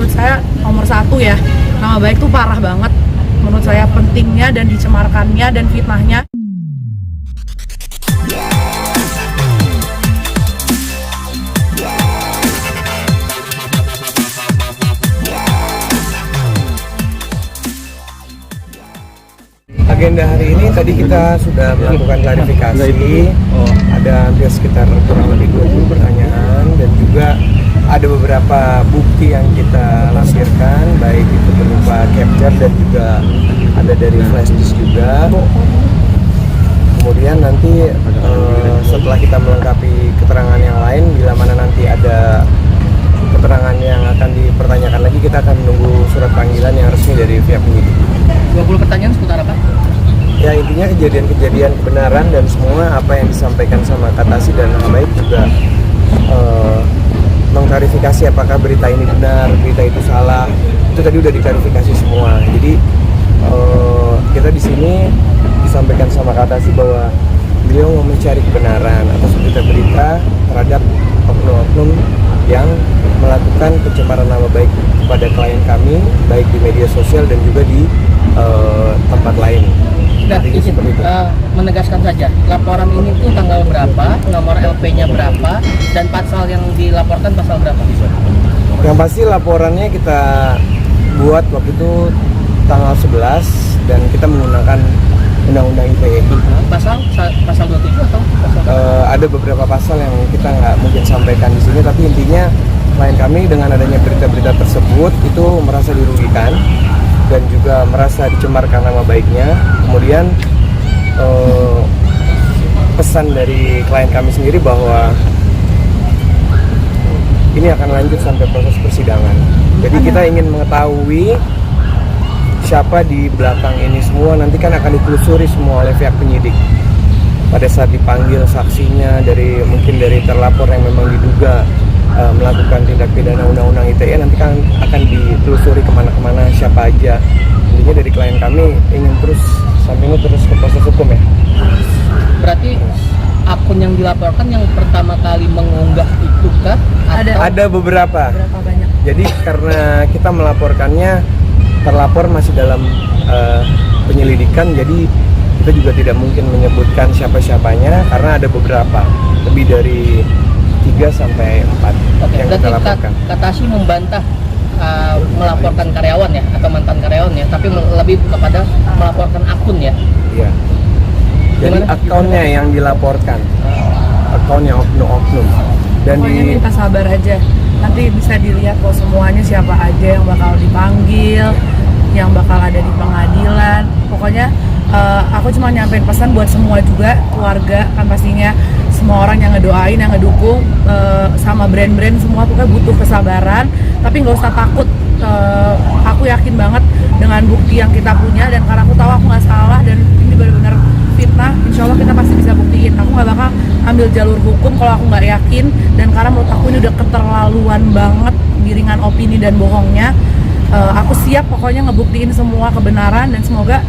menurut saya nomor satu ya, nama baik tuh parah banget. Menurut saya pentingnya dan dicemarkannya dan fitnahnya. Agenda hari ini tadi kita sudah melakukan klarifikasi, ada hampir sekitar kurang lebih 20 pertanyaan dan juga ada beberapa bukti yang kita lampirkan, baik itu berupa capture dan juga ada dari flash disk juga. Kemudian nanti setelah kita melengkapi keterangan yang lain, bila mana nanti ada keterangan yang akan dipertanyakan lagi, kita akan menunggu surat panggilan yang resmi dari pihak penyidik. 20 pertanyaan seputar apa? Ya intinya kejadian-kejadian kebenaran dan semua apa yang disampaikan sama Katasi dan nama baik juga mengklarifikasi apakah berita ini benar, berita itu salah, itu tadi udah diklarifikasi semua. Jadi kita di sini disampaikan sama Katasi bahwa beliau mau mencari kebenaran atas berita-berita terhadap oknum-oknum yang melakukan pencemaran nama baik kepada klien kami, baik di media sosial dan juga di tempat lain. Dan izin menegaskan saja, laporan ini tuh tanggal berapa, nomor LP-nya berapa, dan pasal yang dilaporkan pasal berapa? Yang pasti laporannya kita buat waktu itu tanggal 11 dan kita menggunakan Undang-Undang ITE. Pasal 27 atau pasal? Ada beberapa pasal yang kita nggak mungkin sampaikan di sini, tapi intinya klien kami dengan adanya berita-berita tersebut itu merasa dirugikan dan juga merasa dicemarkan nama baiknya. Kemudian pesan dari klien kami sendiri bahwa ini akan lanjut sampai proses persidangan. Jadi kita ingin mengetahui siapa di belakang ini semua, nanti kan akan ditelusuri semua oleh pihak penyidik. Pada saat dipanggil saksinya mungkin dari terlapor yang memang diduga melakukan tindak pidana Undang-Undang ITE, nanti kan akan ditelusuri kemana-kemana siapa aja. Intinya dari klien kami ingin sampai ini terus ke proses hukum ya. Berarti akun yang dilaporkan yang pertama kali mengunggah itu kah? Ada beberapa. Berapa banyak? Jadi karena kita melaporkannya, terlapor masih dalam penyelidikan, jadi kita juga tidak mungkin menyebutkan siapa-siapanya karena ada beberapa, lebih dari 3 sampai 4 Oke, yang kita berarti laporkan. Katasi membantah melaporkan karyawan ya atau mantan karyawan ya, tapi lebih kepada melaporkan akun ya. Iya. Jadi Gimana? akunnya yang dilaporkan, akunnya oknum-oknum. Dan Pokoknya minta sabar aja. Nanti bisa dilihat kok semuanya siapa aja yang bakal dipanggil, yang bakal ada di pengadilan. Pokoknya aku cuma nyampein pesan buat semua juga, keluarga kan pastinya, semua orang yang ngedoain, yang ngedukung, sama brand-brand semua, pokoknya butuh kesabaran, tapi nggak usah takut. Aku yakin banget dengan bukti yang kita punya, dan karena aku tahu aku nggak salah dan ini benar-benar fitnah, insya Allah kita pasti bisa buktiin. Aku nggak bakal ambil jalur hukum kalau aku nggak yakin, dan karena menurut aku ini udah keterlaluan banget giringan opini dan bohongnya. Aku siap pokoknya ngebuktiin semua kebenaran dan semoga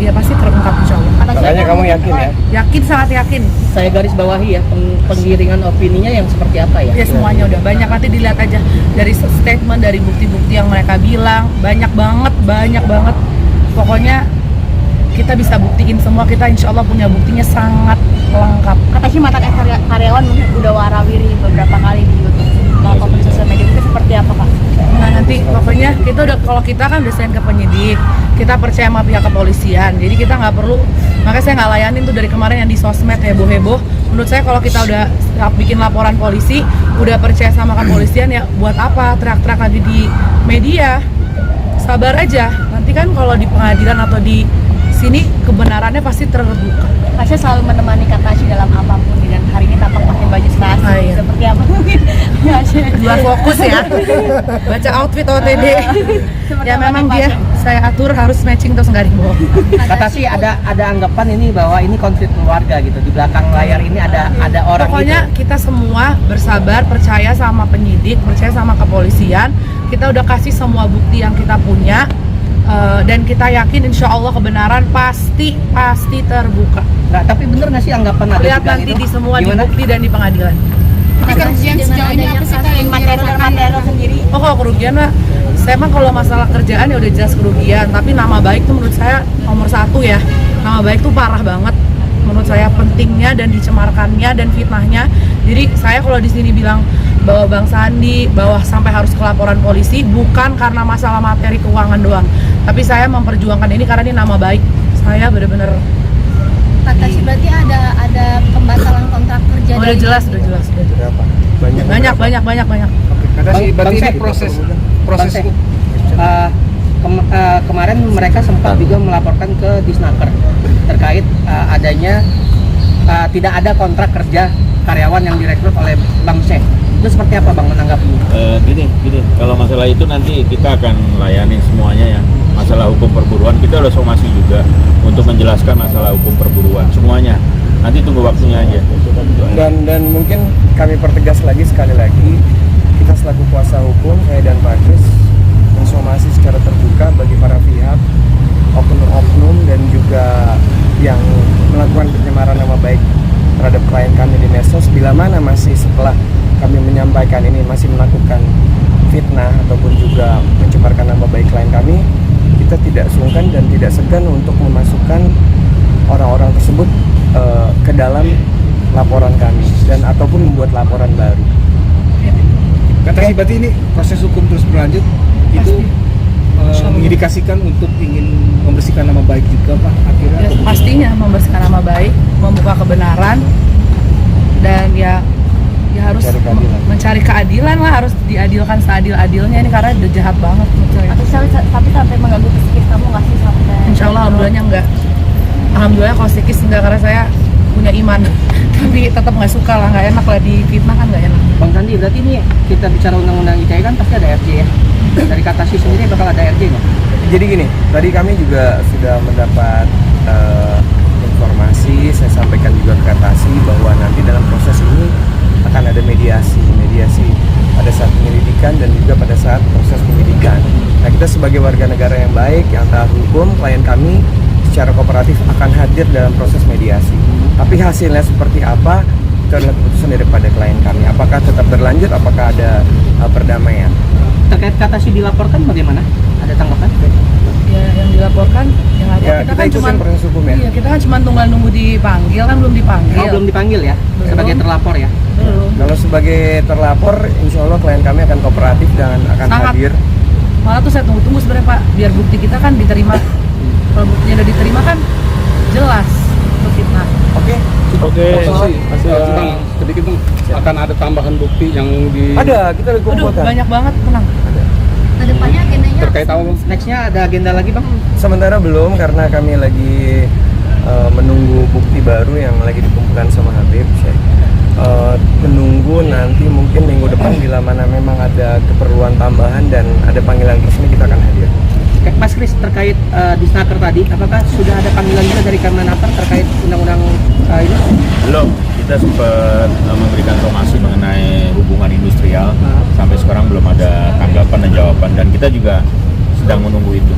ya pasti terungkap insya Allah. makanya kamu yakin ya? Yakin, sangat yakin. Saya garis bawahi ya, penggiringan opininya yang seperti apa ya? Ya semuanya udah banyak, nanti dilihat aja dari statement, dari bukti-bukti yang mereka bilang, banyak banget. Pokoknya kita bisa buktiin semua, kita insya Allah punya buktinya sangat lengkap. Kata sih mantan karyawan mungkin udah warawiri beberapa kali di YouTube maupun di sosial media, itu seperti apa Kak? Nah nanti pokoknya kita udah, kalau kita kan udah serahin ke penyidik, kita percaya sama pihak kepolisian, jadi kita nggak perlu, makanya saya nggak layanin tuh dari kemarin yang di sosmed heboh. Menurut saya kalau kita udah bikin laporan polisi, udah percaya sama kepolisian, ya buat apa teriak-teriak lagi di media? Sabar aja, nanti kan kalau di pengadilan atau di sini kebenarannya pasti terbuka. Tasya selalu menemani Kak Tasya dalam apapun, dan hari ini tampak pakai baju serasi. Iya. Seperti apa mungkin? Dua fokus ya, baca outfit OTD. Ya memang dia saya atur harus matching terus nggak dibohong. Katasi ada anggapan ini bahwa ini konflik keluarga gitu, di belakang layar ini ada orang. Pokoknya gitu. kita semua bersabar, percaya sama penyidik, percaya sama kepolisian. Kita udah kasih semua bukti yang kita punya, dan kita yakin insya Allah kebenaran pasti terbuka. Nah, tapi bener nggak sih anggapan ada Lihat juga nanti gitu? di semua, di Gimana? bukti dan di pengadilan. Kerugian sejauh ini apa sih Kak yang material sendiri? Oh, kalau kerugian mah, saya mah kalau masalah kerjaan ya udah jelas kerugian. Tapi nama baik tuh menurut saya nomor satu ya. Nama baik tuh parah banget. Menurut saya pentingnya dan dicemarkannya dan fitnahnya. Jadi saya kalau di sini bilang bahwa Bang Sandi bahwa sampai harus ke laporan polisi bukan karena masalah materi keuangan doang. Tapi saya memperjuangkan ini karena ini nama baik. Saya benar-benar Kata sih berarti ada pembatalan kontrak kerja. udah dari- jelas. Berapa? Banyak. Oke, kata sih berarti Bang ini Sek, proses Bang Sek, kemarin mereka sempat juga melaporkan ke Disnaker terkait adanya tidak ada kontrak kerja karyawan yang direkrut oleh Bang Sek. Itu seperti apa Bang menanggapinya? Gini, kalau masalah itu nanti kita akan layani semuanya ya. Masalah hukum perburuan kita udah somasi juga untuk menjelaskan masalah hukum perburuan semuanya. Nanti tunggu waktunya aja. dan mungkin kami pertegas lagi sekali lagi, kita selaku kuasa hukum, saya dan Pak Kris mensomasi secara terbuka bagi para pihak, oknum-oknum dan juga yang melakukan pencemaran nama baik terhadap klien kami di medsos. Bila mana masih setelah kami menyampaikan ini masih melakukan fitnah ataupun juga mencemarkan nama baik klien kami, kita tidak sungkan dan tidak segan untuk memasukkan orang-orang tersebut ke dalam laporan kami dan ataupun membuat laporan baru. Kata sih berarti ini proses hukum terus berlanjut itu mengindikasikan untuk ingin membersihkan nama baik juga Pak akhirnya. Ya, pastinya membersihkan nama baik, membuka kebenaran, dan ya harus Mencari keadilan. mencari keadilan lah, harus diadilkan seadil-adilnya ini karena udah jahat banget menurut saya. Tapi sampai mengganggu psikis kamu nggak sih sampai? Insya Allah alhamdulillahnya enggak. Alhamdulillah kalau psikis enggak karena saya punya iman. Tapi tetap nggak suka lah, nggak enak lah difitnah kan nggak enak. Bang Sandi, berarti ini kita bicara undang-undang ITE kan pasti ada RJ ya. Dari kata si sendiri bakal ada RJ nggak? Jadi gini, tadi kami juga sudah mendapat informasi, saya sampaikan juga ke Katasi bahwa nanti dalam proses ini akan ada mediasi pada saat penyelidikan dan juga pada saat proses penyidikan. Nah, kita sebagai warga negara yang baik, yang taat hukum, klien kami secara kooperatif akan hadir dalam proses mediasi. Tapi hasilnya seperti apa, itu adalah keputusan daripada klien kami. Apakah tetap berlanjut, apakah ada perdamaian. Terkait kata si dilaporkan bagaimana? Ada tanggapan? Ya yang dilaporkan yang ada Ya, kita kita kan ikutin cuma proses hukum ya. Iya, kita kan cuma tunggal nunggu dipanggil kan belum dipanggil. Oh, belum dipanggil ya? Belum. Sebagai terlapor ya? Belum. Kalau sebagai terlapor, insya Allah klien kami akan kooperatif dan akan Sangat. hadir. Malah tuh saya tunggu sebenarnya Pak, biar bukti kita kan diterima. Kalau buktinya udah diterima kan jelas itu fitnah. Oke? Bang, sedikit Bang, akan ada tambahan bukti yang di Ada, kita udah Aduh, kumpulkan. banyak banget, tenang. Kedepannya agendanya terkait apa Bang? Nextnya ada agenda lagi Bang? Sementara belum, karena kami lagi menunggu bukti baru yang lagi dikumpulkan sama Habib Syekh. Menunggu nanti mungkin minggu depan bila mana memang ada keperluan tambahan dan ada panggilan resmi, kita akan hadir. Mas Kris, terkait Disnaker tadi, apakah sudah ada panggilan juga dari Kemenaker terkait undang-undang ini? Belum, kita sempat memberikan somasi mengenai hubungan industrial. Sampai sekarang belum ada tanggapan dan jawaban, dan kita juga sedang menunggu itu.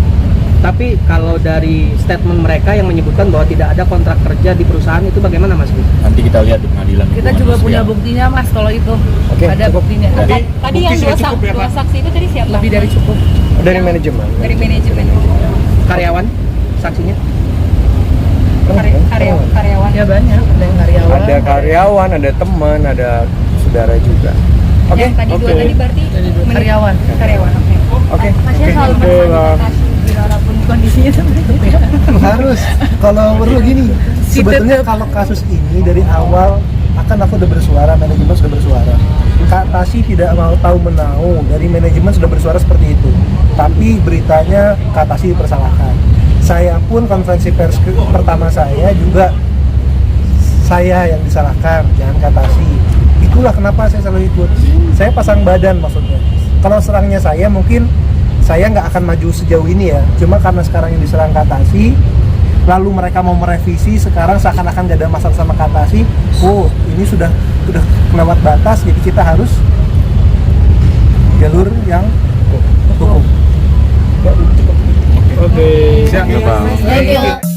Tapi kalau dari statement mereka yang menyebutkan bahwa tidak ada kontrak kerja di perusahaan itu bagaimana Mas Kris? Nanti kita lihat di pengadilan. Kita hubungan juga punya industrial. buktinya Mas kalau itu. Oke, Ada cukup. buktinya. Tadi yang dua saksi itu tadi siapa? Lebih dari cukup. Dari manajemen. Dari manajemen Karyawan saksinya? karyawan. Ya banyak, ada yang karyawan. Ada karyawan, ada teman, ada saudara juga. Oke? Yang tadi dua tadi berarti Karyawan. karyawan. Oke. Maksudnya selalu berkomunikasi walaupun kondisinya seperti itu ya. Harus. Kalau perlu gini, sebetulnya kalau kasus ini dari awal akan aku udah bersuara, manajemen sudah bersuara. Kak Tasi tidak mau tahu menau, dari manajemen sudah bersuara seperti itu. Tapi beritanya Kak Tasi dipersalahkan. Saya pun konferensi pers pertama saya juga saya yang disalahkan, jangan Kak Tasi. Itulah kenapa saya selalu ikut. Saya pasang badan maksudnya. Kalau serangnya saya mungkin saya nggak akan maju sejauh ini ya. Cuma karena sekarang yang diserang Kak Tasi, lalu mereka mau merevisi, sekarang seakan-akan gak ada masalah sama Kak Tasi. Oh, ini sudah kelewat batas, jadi kita harus jalur yang hukum. Siap, Bang. Thank you.